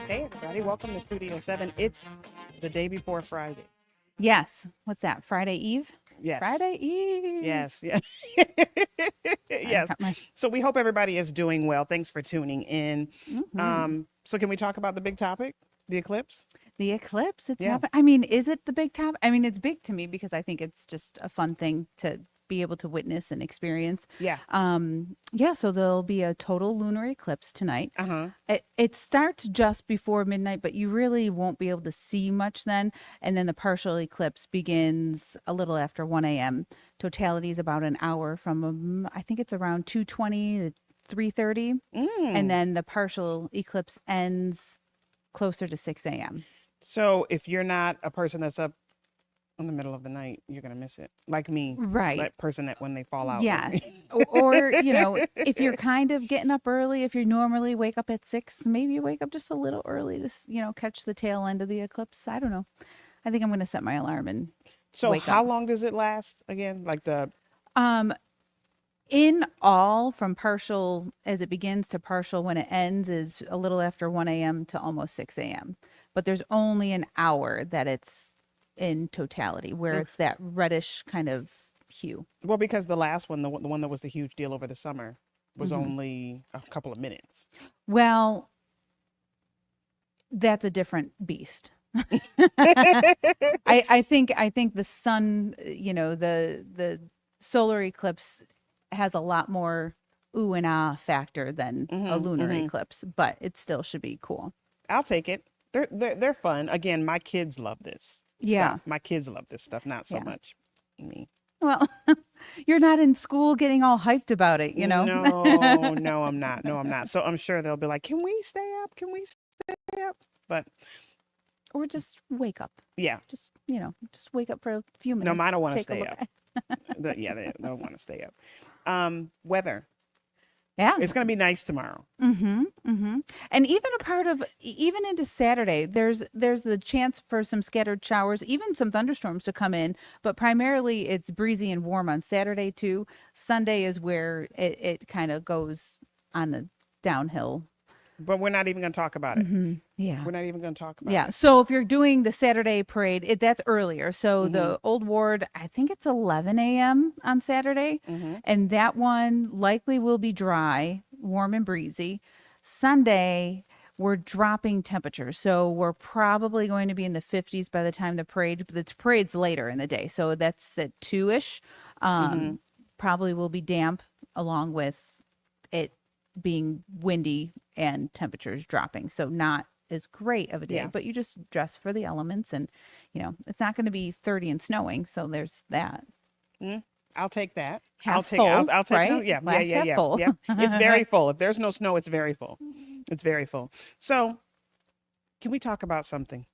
Hey, everybody, welcome to Studio 7. It's the day before Friday. Yes. What's that? Friday Eve? Yes. Friday Eve. Yes. Yes. I Yes. got my. So we hope everybody is doing well. Thanks for tuning in. So can we talk about the big topic, the eclipse? The eclipse, it's Yeah. happening. I mean, is it the big top? I mean, it's big to me because I think it's just a fun thing to be able to witness and experience. Yeah. Yeah, so there'll be a total lunar eclipse tonight. Uh-huh. It starts just before midnight, but you really won't be able to see much then. And then the partial eclipse begins a little after 1 a.m. Totality is about an hour from, I think it's around 2:20 to 3:30. And then the partial eclipse ends closer to 6 a.m. So if you're not a person that's up in the middle of the night, you're gonna miss it. Like me. Right. That person that when they fall out. Yes. Or, if you're kind of getting up early, if you normally wake up at 6, maybe you wake up just a little early to, catch the tail end of the eclipse. I don't know. I think I'm going to set my alarm and So wake how up. long does it last again? Like the In all, from partial as it begins to partial when it ends is a little after 1 a.m. to almost 6 a.m. But there's only an hour that it's in totality where it's that reddish kind of hue. well, because the last one, the one that was the huge deal over the summer, was only a couple of minutes. Well, that's a different beast. I think the sun, the solar eclipse has a lot more ooh and ah factor than a lunar eclipse, but it still should be cool. I'll take it. They're fun. Again, my kids love this. Yeah. Stuff. My kids love this stuff, not so Yeah. much me. Well, you're not in school getting all hyped about it, No, no, I'm not. No, I'm not. So I'm sure they'll be like, "Can we stay up? Can we stay up?" But Or just wake up. yeah, Just wake up for a few minutes. no, mine don't want to take a stay look up. at- They don't want to stay up. Weather. Yeah. It's gonna be nice tomorrow. And even into Saturday, there's the chance for some scattered showers, even some thunderstorms to come in, but primarily it's breezy and warm on Saturday too. Sunday is where it kind of goes on the downhill. But we're not even gonna talk about it. Yeah. We're not even gonna talk about Yeah. it. So if you're doing the Saturday parade, that's earlier. So the Old Ward, I think it's 11 a.m. on Saturday. And that one likely will be dry, warm and breezy. Sunday, we're dropping temperatures. So we're probably going to be in the 50s by the time the parade's later in the day. So that's at 2-ish. Probably will be damp along with it being windy and temperatures dropping. So not as great of a day, Yeah. but you just dress for the elements and, it's not going to be 30 and snowing. So there's that. I'll take that. Half I'll take. full, I'll take. right? Yeah, Glass half full. yeah. It's very full. If there's no snow, it's very full. It's very full. So, can we talk about something,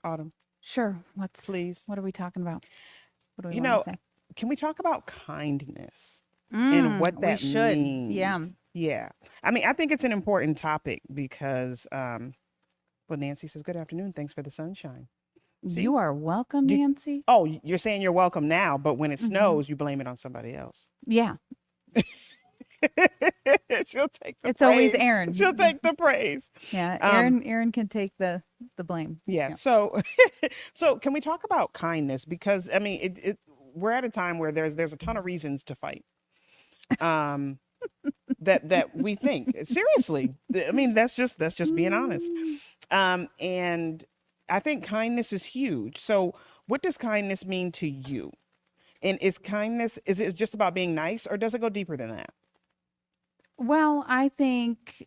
Autumn? Sure. Please. What are we talking about? What do we You want know, to say? can we talk about kindness and what that we should. means? Yeah. Yeah. I mean, I think it's an important topic because, well, Nancy says, "Good afternoon. Thanks for the sunshine." See? You are welcome, You- Nancy. Oh, you're saying you're welcome now, but when it snows, you blame it on somebody else. Yeah. She'll take the It's always praise. Erin. She'll take the praise. Yeah. Um, Aaron can take the blame. Yeah. So, so can we talk about kindness? Because I mean, we're at a time where there's a ton of reasons to fight. That we think seriously. I mean, that's just being honest. And I think kindness is huge. So, what does kindness mean to you? And is it just about being nice, or does it go deeper than that? Well, I think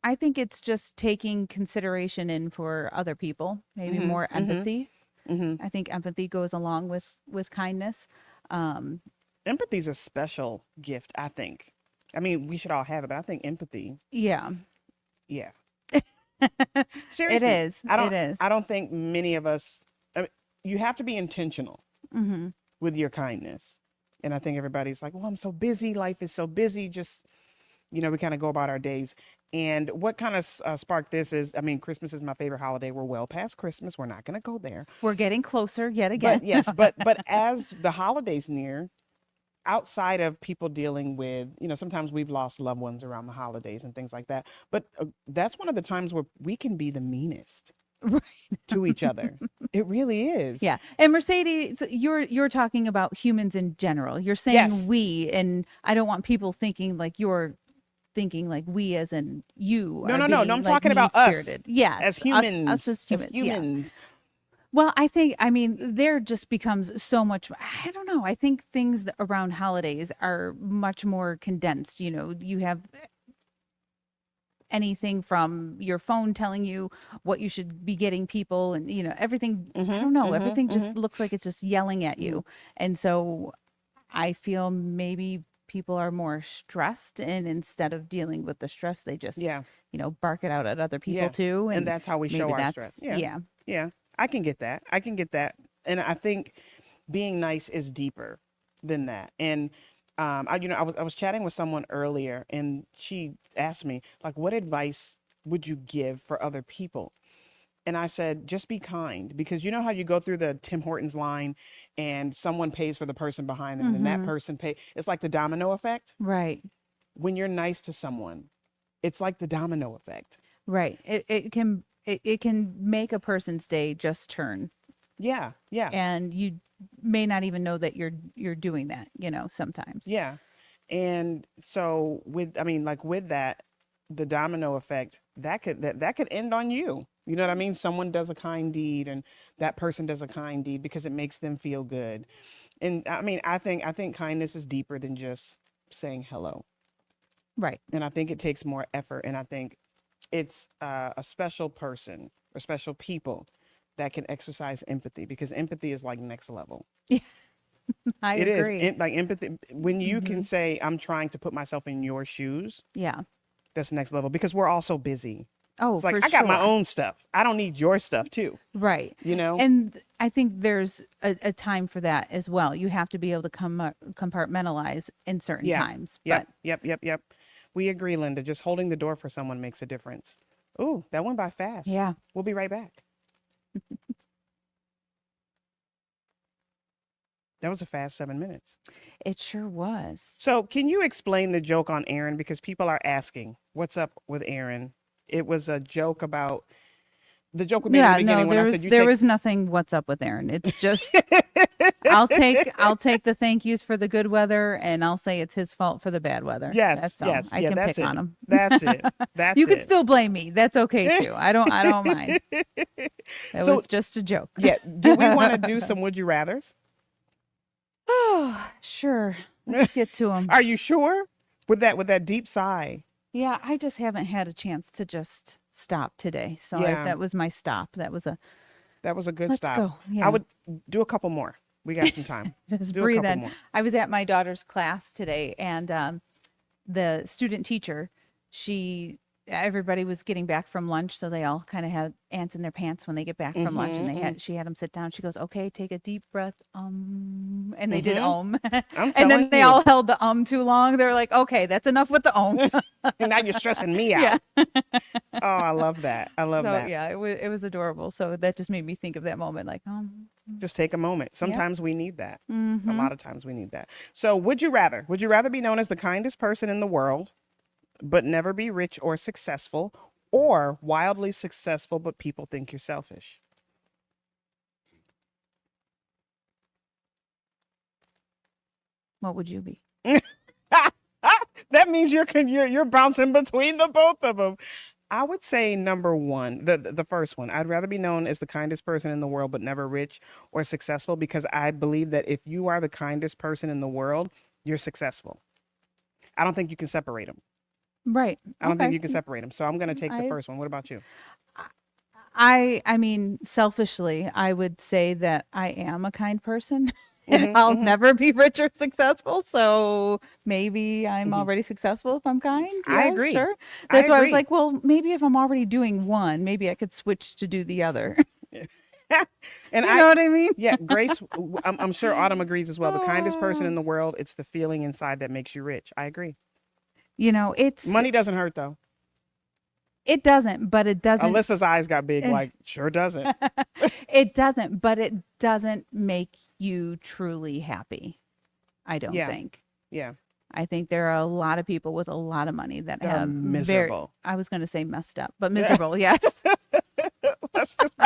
it's just taking consideration in for other people, maybe more empathy. I think empathy goes along with kindness. Empathy is a special gift, I think. I mean, we should all have it, but I think empathy, Yeah. yeah. It Seriously, is. It is. I don't think many of us. I mean, you have to be intentional with your kindness, and I think everybody's like, "Well, I'm so busy. Life is so busy." Just we kind of go about our days. And what kind of sparked this is, I mean, Christmas is my favorite holiday. We're well past Christmas. We're not going to go there. We're getting closer yet again. But yes, but as the holidays near, outside of people dealing with, sometimes we've lost loved ones around the holidays and things like that. But that's one of the times where we can be the meanest Right. to each other. It really is. Yeah. And Mercedes, you're talking about humans in general. You're saying Yes. we, and I don't want people thinking like you're thinking like we as in you. No, are no, no. being, No, I'm like, talking about us. mean-spirited. Yes. As humans. Us as humans. Yeah. humans. Well, I mean, there just becomes so much. I don't know. I think things around holidays are much more condensed. You have anything from your phone telling you what you should be getting people, and everything. I don't know. Everything just looks like it's just yelling at you. And so I feel maybe people are more stressed, and instead of dealing with the stress, they just Yeah. bark it out at other people Yeah. too. And that's how we show maybe our that's stress. Yeah. yeah. Yeah. I can get that. I can get that. And I think being nice is deeper than that. And I was chatting with someone earlier, and she asked me, like, what advice would you give for other people? And I said, just be kind, because you know how you go through the Tim Hortons line and someone pays for the person behind them, and that person pay. It's like the domino effect. Right. When you're nice to someone, it's like the domino effect. Right. It can make a person's day just turn, Yeah. Yeah. and you may not even know that you're doing that, sometimes. Yeah. And so with that, the domino effect, that could end on you. You know what I mean? Someone does a kind deed, and that person does a kind deed because it makes them feel good. And I mean, I think kindness is deeper than just saying hello. Right. And I think it takes more effort. And I think it's a special person or special people that can exercise empathy, because empathy is like next level. I It is agree. like empathy. When you can say, I'm trying to put myself in your shoes, Yeah. that's next level, because we're all so busy. Oh, It's like, for I got my sure. own stuff. I don't need your stuff too. Right. You know? And I think there's a time for that as well. You have to be able to compartmentalize in certain Yeah. times. Yep. Yep. We agree, Linda. Just holding the door for someone makes a difference. Ooh, that went by fast. Yeah. We'll be right back. That was a fast 7 minutes. It sure was. So can you explain the joke on Aaron? Because people are asking, what's up with Aaron? It was a joke about the joke we made in the Yeah, beginning no, when there I was said there was nothing what's up with Aaron. It's just I'll take the thank yous for the good weather, and I'll say it's his fault for the bad weather. Yes, That's all. yes. I Yeah, can that's pick it. on him. That's it. That's You can it. still blame me. That's okay too. I don't mind. It So- was just a joke. Yeah. Do we want to do some would you rathers? Oh, sure. Let's get to him. Are you sure? With that deep sigh. Yeah, I just haven't had a chance to just stop today. So Yeah. that was my stop. That was a That was a good let's stop. go. Yeah. I would do a couple more. We got some time. just do a breathe couple in. more. I was at my daughter's class today, and the student teacher, everybody was getting back from lunch, so they all kind of had ants in their pants when they get back from lunch, and she had them sit down. She goes, "Okay, take a deep breath, and they did I'm and then telling they you. all held the too long. They're like, "Okay, that's enough with the And now you're stressing me out. Yeah. Oh, I love that. I love So that. yeah, it was adorable. So that just made me think of that moment, like, Just take a moment. Sometimes we need that. A mhm. lot of times we need that. So would you rather? Would you rather be known as the kindest person in the world, but never be rich or successful, or wildly successful, but people think you're selfish? What would you be? That means you're bouncing between the both of them. I would say number one, the first one. I'd rather be known as the kindest person in the world, but never rich or successful, because I believe that if you are the kindest person in the world, you're successful. I don't think you can separate them. Right. I don't think Okay. you can separate them. So I'm going to take the I- first one. What about you? I mean, selfishly, I would say that I am a kind person. And Mhm, I'll mhm. never be rich or successful. So maybe I'm already successful if I'm kind. I Yeah, agree. Sure. I That's why I was agree. like, well, maybe if I'm already doing one, maybe I could switch to do the other. And You know what I mean? yeah, Grace, I'm sure Autumn agrees as well. The kindest person in the world, it's the feeling inside that makes you rich. I agree. It's Money doesn't hurt though. it doesn't, but it doesn't. Alyssa's eyes got big, like, sure doesn't. It doesn't, but it doesn't make you truly happy. I don't Yeah. think. Yeah. I think there are a lot of people with a lot of money that That are have miserable. I was going to say messed up, but miserable. Yes. Let's just be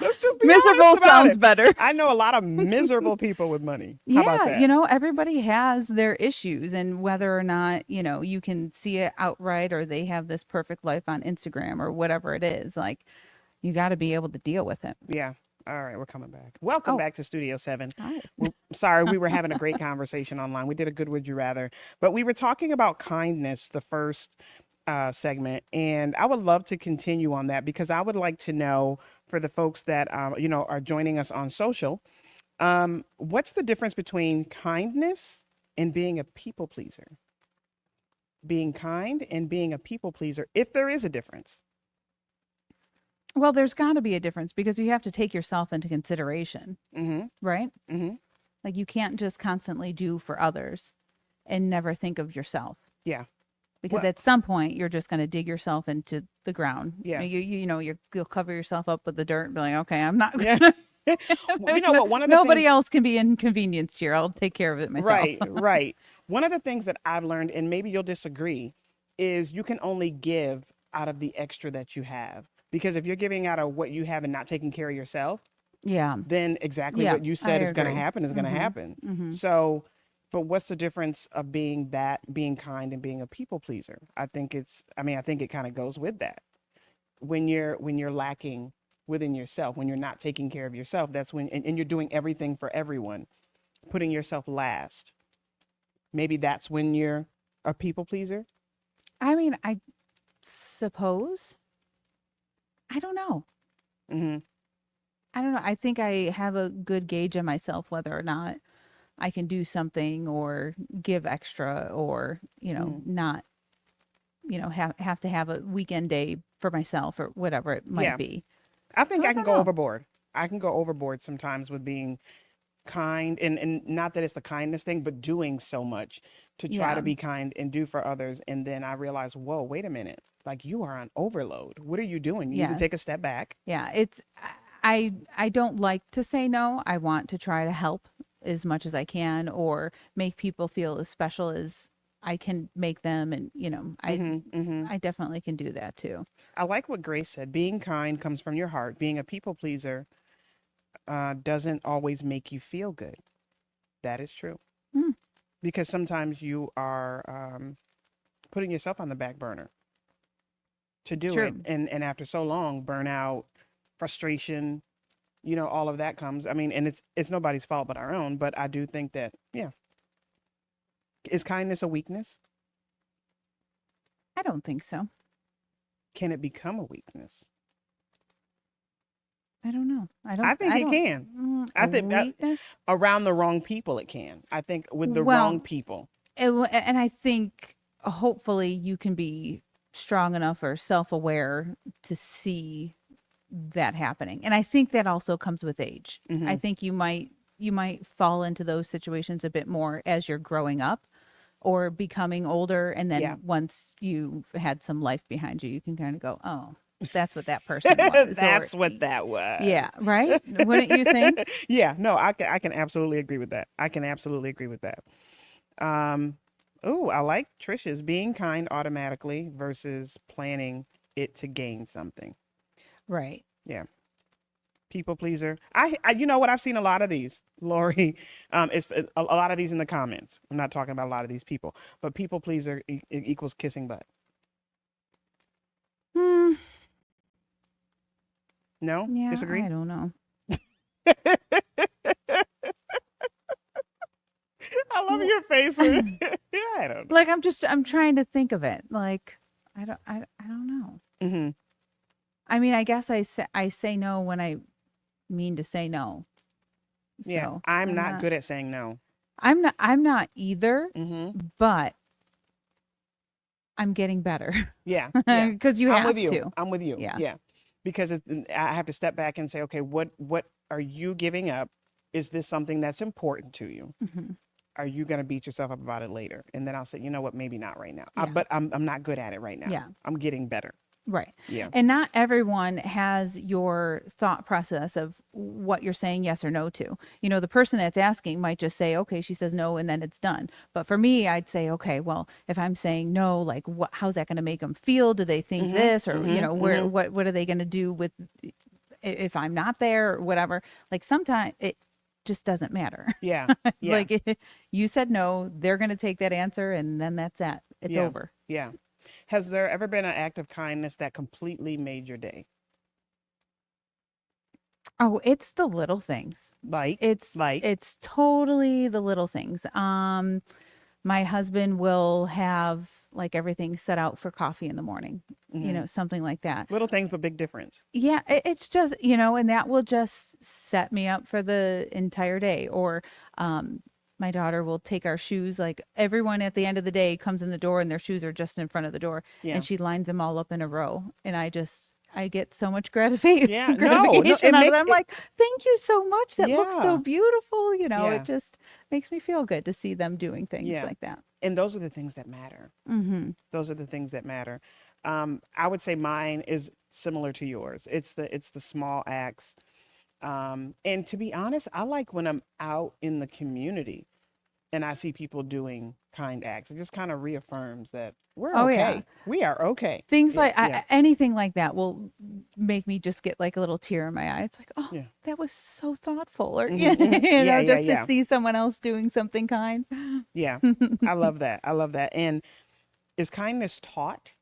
let's just be Miserable honest about sounds it. better. I know a lot of miserable people with money. How about Yeah, that? you know, everybody has their issues, and whether or not, you know, you can see it outright or they have this perfect life on Instagram or whatever it is, like you got to be able to deal with it. Yeah. All right, we're coming back. Welcome Oh, back to Studio 7. hi. Sorry, we were having a great conversation online. We did a good Would You Rather, but we were talking about kindness the first segment, and I would love to continue on that because I would like to know for the folks that are joining us on social, what's the difference between kindness and being a people pleaser? Being kind and being a people pleaser, if there is a difference. Well, there's got to be a difference because you have to take yourself into consideration, Mm-hmm. right? Mm-hmm. Like you can't just constantly do for others and never think of yourself. Yeah. Because Well, at some point you're just going to dig yourself into the ground. Yeah. You'll cover yourself up with the dirt and be like, okay, I'm not. yeah. Well, you know what? One of the Nobody things, else can be inconvenienced here. I'll take care of it myself. right, right. One of the things that I've learned, and maybe you'll disagree, is you can only give out of the extra that you have. Because if you're giving out of what you have and not taking care of yourself, Yeah. then exactly Yeah, what you I said is going to agree. happen is going to happen. Mhm. So, but what's the difference of being kind and being a people pleaser? I think it kind of goes with that. When you're lacking within yourself, when you're not taking care of yourself, that's when, and you're doing everything for everyone, putting yourself last. Maybe that's when you're a people pleaser. I mean, I suppose. I don't know. Mm-hmm. I don't know. I think I have a good gauge of myself whether or not I can do something or give extra or, not, have to have a weekend day for myself or whatever it might Yeah. be. I think So I I can don't go know. overboard. I can go overboard sometimes with being kind and not that it's the kindness thing, but doing so much to try to Yeah. be kind and do for others. And then I realize, whoa, wait a minute. Like you are on overload. What are you doing? You need to Yeah. take a step back. Yeah. I don't like to say no. I want to try to help as much as I can or make people feel as special as I can make them. And, I definitely can do that too. I like what Grace said. Being kind comes from your heart. Being a people pleaser doesn't always make you feel good. That is true. Hmm. Because sometimes you are putting yourself on the back burner to do it. True. And after so long, burnout, frustration, all of that comes. I mean, and it's nobody's fault but our own. But I do think that, yeah. Is kindness a weakness? I don't think so. Can it become a weakness? I don't know. I think it can. I think weakness. around the wrong people, it can. I think with the Well, wrong people. And I think hopefully you can be strong enough or self-aware to see that happening. And I think that also comes with age. Mhm. I think you might fall into those situations a bit more as you're growing up or becoming older. And then Yeah. once you've had some life behind you, you can kind of go, oh, that's what that person was. That's or, what that was. Yeah, right? Wouldn't you think? Yeah, no, I can absolutely agree with that. I can absolutely agree with that. I like Trisha's being kind automatically versus planning it to gain something. Right. Yeah. People pleaser. I you know what? I've seen a lot of these, Lori. It's a lot of these in the comments. I'm not talking about a lot of these people, but people pleaser equals kissing butt. Hmm. No? Yeah, Disagree? I don't know. I love your face. Yeah, I don't know. Like I'm trying to think of it. Like I don't know. Mm-hmm. I mean, I guess I say no when I mean to say no. Yeah, So I'm not good at saying no. I'm not either, Mm-hmm. but I'm getting better Yeah, yeah. because you I'm have with you. to. I'm with you. Yeah. Yeah. Because I have to step back and say, okay, what are you giving up? Is this something that's important to you? Mhm. Are you going to beat yourself up about it later? And then I'll say, you know what, maybe not right now. Yeah. But I'm not good at it right now. Yeah. I'm getting better. Right. Yeah. And not everyone has your thought process of what you're saying yes or no to. You know, the person that's asking might just say, okay, she says no, and then it's done. But for me, I'd say, okay, well, if I'm saying no, like how's that going to make them feel? Do they think this, or, you know, what are they going to do with if I'm not there or whatever? Like sometimes it just doesn't matter. Yeah. Yeah. Like you said no, they're going to take that answer and then that's it. It's Yeah. over. Yeah. Has there ever been an act of kindness that completely made your day? Oh, it's the little things. Like, like, It's totally the little things. My husband will have like everything set out for coffee in the morning, you know, something like that. little things, but big difference. Yeah, it's just, you know, and that will just set me up for the entire day. Or my daughter will take our shoes, like everyone at the end of the day comes in the door and their shoes are just in front of the door, Yeah. and she lines them all up in a row. And I get so much gratification, Yeah. No, gratification it out of make it. I'm like, thank you so much. That looks so Yeah. beautiful. You know, Yeah. it just makes me feel good to see them doing things Yeah. like that. And those are the things that matter. Mm-hmm. Those are the things that matter. I would say mine is similar to yours. It's the small acts. And to be honest, I like when I'm out in the community and I see people doing kind acts. It just kind of reaffirms that we're Oh, okay. yeah. We are okay. Things Yeah, like yeah. anything like that will make me just get like a little tear in my eye. It's like, oh, Yeah. that was so thoughtful, or Mhm, you mhm. know, Yeah, yeah, just yeah. to see someone else doing something kind. Yeah. I love that. I love that. And is kindness taught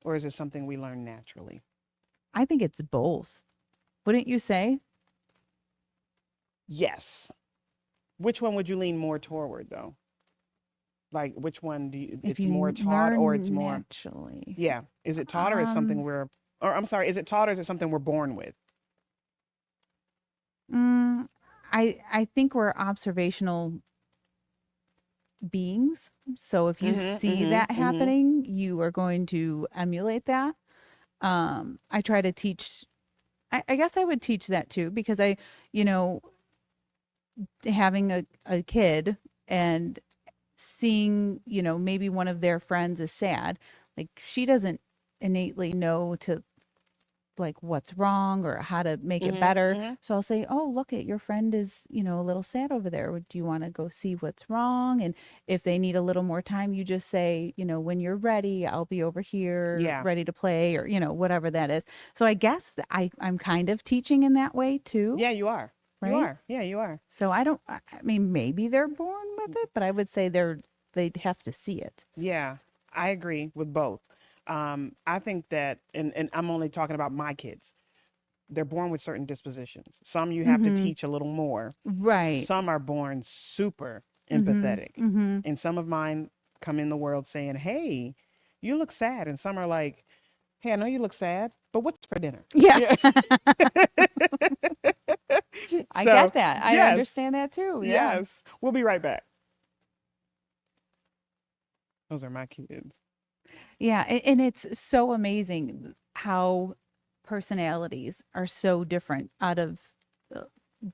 or is it something we learn naturally? I think it's both. Wouldn't you say? Yes. Which one would you lean more toward though? Like which one do you, If it's you more taught or learn it's more, naturally. yeah. Is it taught or is something Um, or I'm sorry, is it taught or is it something we're born with? mm, I think we're observational beings. So if you Mm-hmm, see mm-hmm, that mm-hmm. happening, you are going to emulate that. I try to teach. I guess I would teach that too because you know, having a kid and seeing, you know, maybe one of their friends is sad, like she doesn't innately know to like what's wrong or how to make it Mm-hmm, better. mm-hmm. So I'll say, "Oh, look at your friend is, you know, a little sad over there. Do you want to go see what's wrong?" And if they need a little more time, you just say, you know, "When you're ready, I'll be over here Yeah. ready to play," or, you know, whatever that is. So I guess I'm kind of teaching in that way too, Yeah, you are. You right? are. Yeah, you are. So I mean, maybe they're born with it, but I would say they'd have to see it. Yeah, I agree with both. I think that, and I'm only talking about my kids. They're born with certain dispositions. Some you have to Mm-hmm. teach a little more. Right. Some are born super Mm-hmm. empathetic. Mm-hmm. And some of mine come in the world saying, "Hey, you look sad." And some are like, "Hey, I know you look sad, but what's for dinner?" Yeah. Yeah. I So, get that. I yes, understand that too. Yeah. yes. We'll be right back. Those are my kids. Yeah. And it's so amazing how personalities are so different out of uh,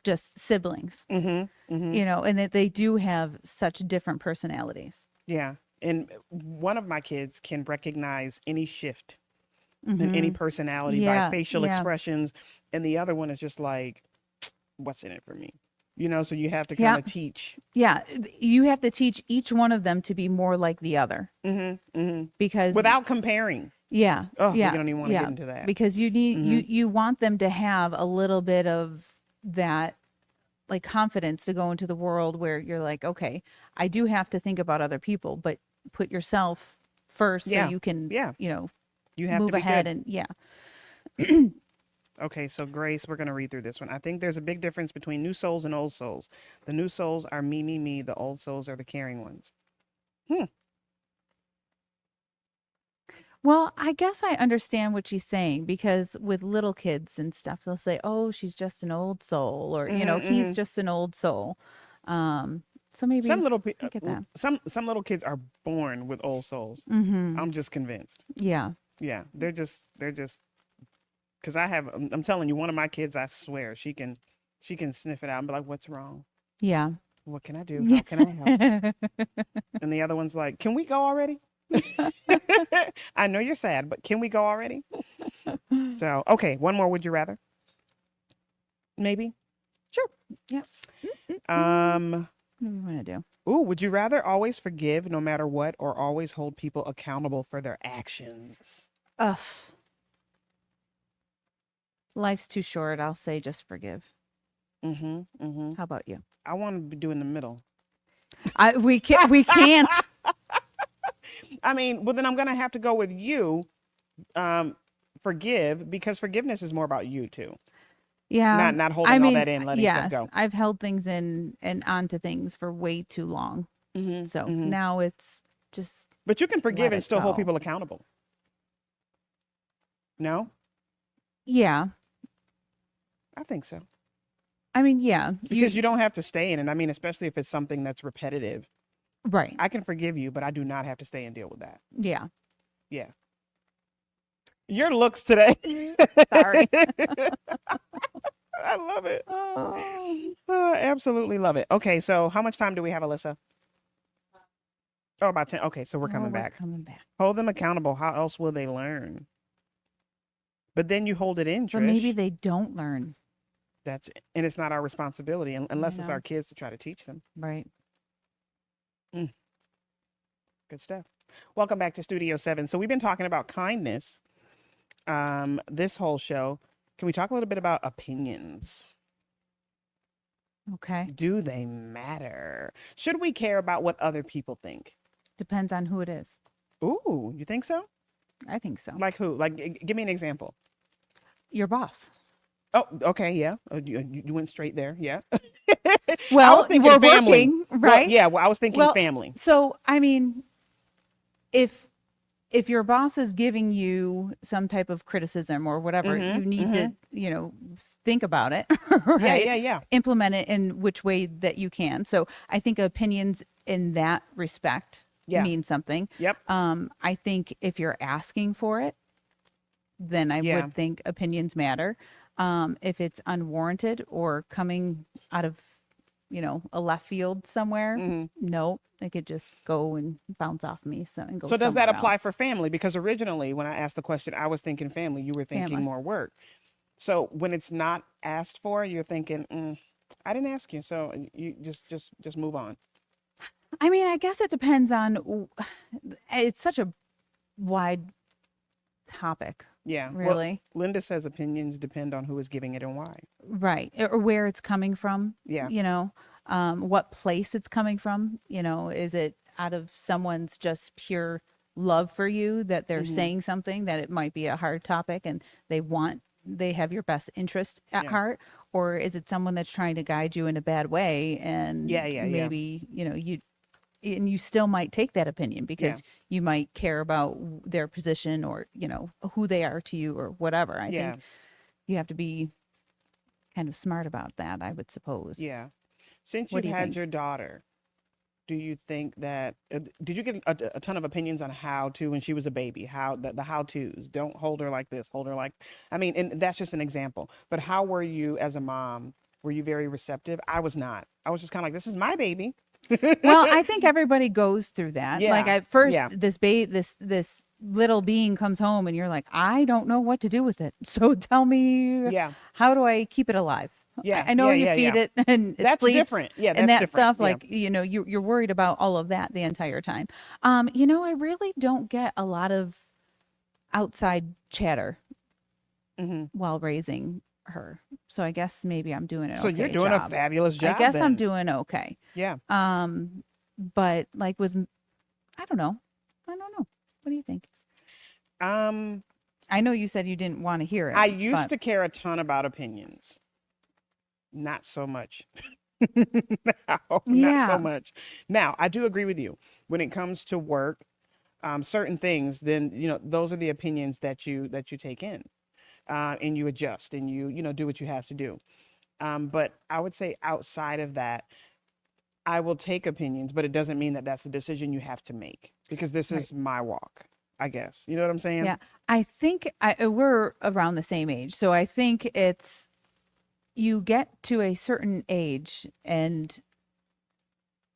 just siblings, Mm-hmm. Mm-hmm. you know, and that they do have such different personalities. Yeah. And one of my kids can recognize any shift in any Mm-hmm. personality by Yeah. facial Yeah. expressions. And the other one is just like, what's in it for me? You know, so you have to kind Yeah. of teach. Yeah. You have to teach each one of them to be more like the other Mm-hmm. Mm-hmm. because Without comparing. yeah. Oh, we Yeah. don't even want to get Yeah. into that. Because you need Mm-hmm. you want them to have a little bit of that like confidence to go into the world where you're like, okay, I do have to think about other people, but put yourself first so Yeah. you can, Yeah. you know, You have to move be ahead good. and yeah. Okay, so Grace, we're going to read through this one. I think there's a big difference between new souls and old souls. The new souls are me, me, me. The old souls are the caring ones. Hmm. Well, I guess I understand what she's saying because with little kids and stuff, they'll say, "Oh, she's just an old soul," or you know, Mm-hmm, he's mm-hmm. just an old soul. So Some maybe little I get that. some little kids are born with old souls. Mm-hmm. I'm just convinced. Yeah. Yeah, they're just because I'm telling you, one of my kids, I swear, she can sniff it out and be like, "What's wrong? Yeah. What can I do? Yeah. How can I help?" And the other one's like, "Can we go already?" I know you're sad, but can we go already? So, okay, one more. Would you rather? Maybe. Sure. Yeah. Um. What do you want to do? Ooh, would you rather always forgive no matter what, or always hold people accountable for their actions? Ugh. Life's too short. I'll say just forgive. Mm-hmm. Mm-hmm. How about you? I want to be doing the middle. We can't. We can't. I mean, well, then I'm gonna have to go with you. Forgive, because forgiveness is more about you too. Yeah. Not holding all that in, letting stuff yes, go. I've held things in and onto things for way too long. Mm-hmm. So Mm-hmm. now it's just But you can forgive let and it still hold go. people accountable. No, Yeah. I think so. I mean, yeah. Because you don't have to stay in it. I mean, especially if it's something that's repetitive. Right. I can forgive you, but I do not have to stay and deal with that. Yeah. Yeah. Your looks today. Sorry. I love it. Oh. Absolutely love it. Okay, so how much time do we have, Alyssa? Oh, about 10. Okay, so we're coming back. Coming back. Hold them accountable. How else will they learn? But then you hold it in, Trish. But maybe they don't learn. And it's not our responsibility unless it's know. our kids to try to teach them. Right. Good stuff. Welcome back to Studio 7. So we've been talking about kindness this whole show. Can we talk a little bit about opinions? Okay. Do they matter? Should we care about what other people think? Depends on who it is. Ooh, you think so? I think so. Like who? Like, give me an example. Your boss. Oh, okay, yeah. You went straight there, yeah. Well, I was thinking we're family. working, right? Well, yeah, well, I was thinking Well, family. So, I mean, if your boss is giving you some type of criticism or whatever, Mhm, you need to, think about it, Yeah, right? yeah. Implement it in which way that you can. So, I think opinions in that respect Yeah. mean something. Yep. I think if you're asking for it, then I Yeah. would think opinions matter. If it's unwarranted or coming out of, a left field somewhere, Mhm. no, it could just go and bounce off me. And go So does that somewhere apply else. for family? Because originally, when I asked the question, I was thinking family. You were thinking Family. more work. So when it's not asked for, you're thinking, I didn't ask you, so you just move on. I mean, I guess it depends on. It's such a wide topic, Yeah. Well, really. Linda says opinions depend on who is giving it and why. Right. Or where it's coming from. Yeah. What place it's coming from. Is it out of someone's just pure love for you that they're Mhm. saying something that it might be a hard topic and they have your best interest at Yeah. heart? Or is it someone that's trying to guide you in a bad way and Yeah. maybe, you still might take that opinion because you might care about their position or, who they are to you or whatever. I Yeah. think you have to be kind of smart about that, I would suppose. Yeah. Since What you've do you had think? your daughter, do you think that did you get a ton of opinions on how to when she was a baby? How the how tos? Don't hold her like this. Hold her like. I mean, and that's just an example. But how were you as a mom? Were you very receptive? I was not. I was just kind of like, this is my baby. Well, I think everybody goes through that. Like Yeah, at first, yeah. this little being comes home, and you're like, I don't know what to do with it. So tell me, Yeah. how do I keep it alive? Yeah, I know you yeah. feed it and it That's sleeps different. Yeah, and that's that different. stuff. Like you're worried about all of that the entire time. I really don't get a lot of outside chatter Hmm. while raising her. So I guess maybe I'm doing it. So you're doing a fabulous job. I guess I'm then. doing okay. Yeah. But like I don't know. What do you think? I know you said you didn't want to hear it. I used to care a ton about opinions. Not so much. Not Yeah. so much. Now, I do agree with you. When it comes to work, certain things, then those are the opinions that you take in, and you adjust and you do what you have to do. But I would say outside of that, I will take opinions, but it doesn't mean that that's the decision you have to make because this Right. is my walk, I guess. You know what I'm saying? Yeah. I think we're around the same age. So I think it's you get to a certain age and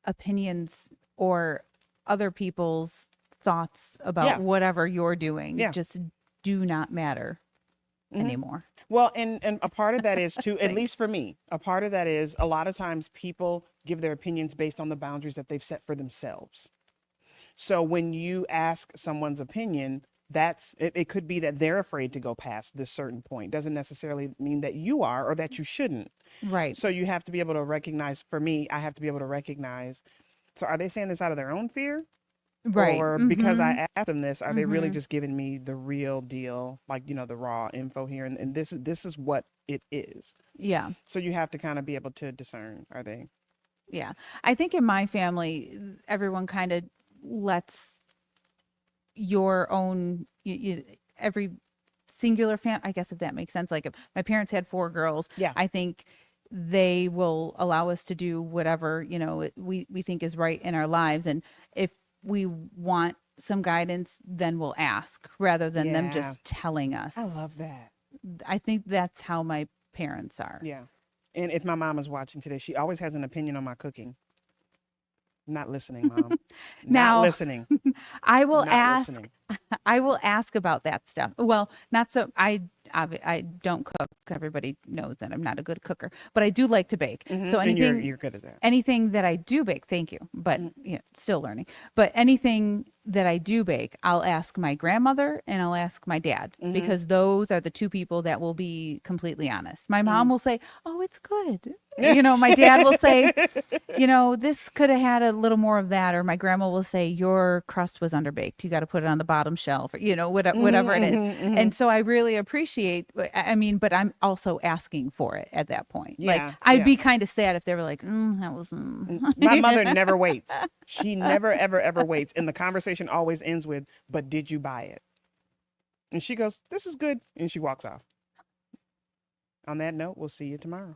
opinions or other people's thoughts about Yeah. whatever you're doing Yeah. just do not matter anymore. Well, and a part of that is too, at least for me, a part of that is a lot of times people give their opinions based on the boundaries that they've set for themselves. So when you ask someone's opinion, it could be that they're afraid to go past this certain point. Doesn't necessarily mean that you are or that you shouldn't. Right. So you have to be able to recognize, for me, I have to be able to recognize. So are they saying this out of their own fear? Right. Or because I asked them this, are they really just giving me the real deal, like, the raw info here? And this is what it is. Yeah. So you have to kind of be able to discern, are they? Yeah. I think in my family, everyone kind of lets your own, every singular I guess if that makes sense. Like if my parents had 4 girls, Yeah. I think they will allow us to do whatever, we think is right in our lives. And if we want some guidance, then we'll ask rather than them Yeah. just telling us. I love that. I think that's how my parents are. Yeah. And if my mom is watching today, she always has an opinion on my cooking. Not listening, Mom. Now- Not listening. I will Not ask. listening. I will ask about that stuff. Well, not so. I don't cook. Everybody knows that I'm not a good cooker, but I do like to bake. So And anything you're good at that. anything that I do bake, thank you, but still learning. But anything that I do bake, I'll ask my grandmother and I'll ask my dad because those are the 2 people that will be completely honest. My mom will say, "Oh, it's good." My dad will say, "This could have had a little more of that," or my grandma will say, "Your crust was underbaked. You got to put it on the bottom shelf," or, whatever it is. And so I really appreciate, but I'm also asking for it at that point. Like Yeah, I'd yeah. be kind of sad if they were like, that was, My mother never waits. She never, ever, ever waits. And the conversation always ends with, "But did you buy it?" And she goes, "This is good." And she walks off. On that note, we'll see you tomorrow.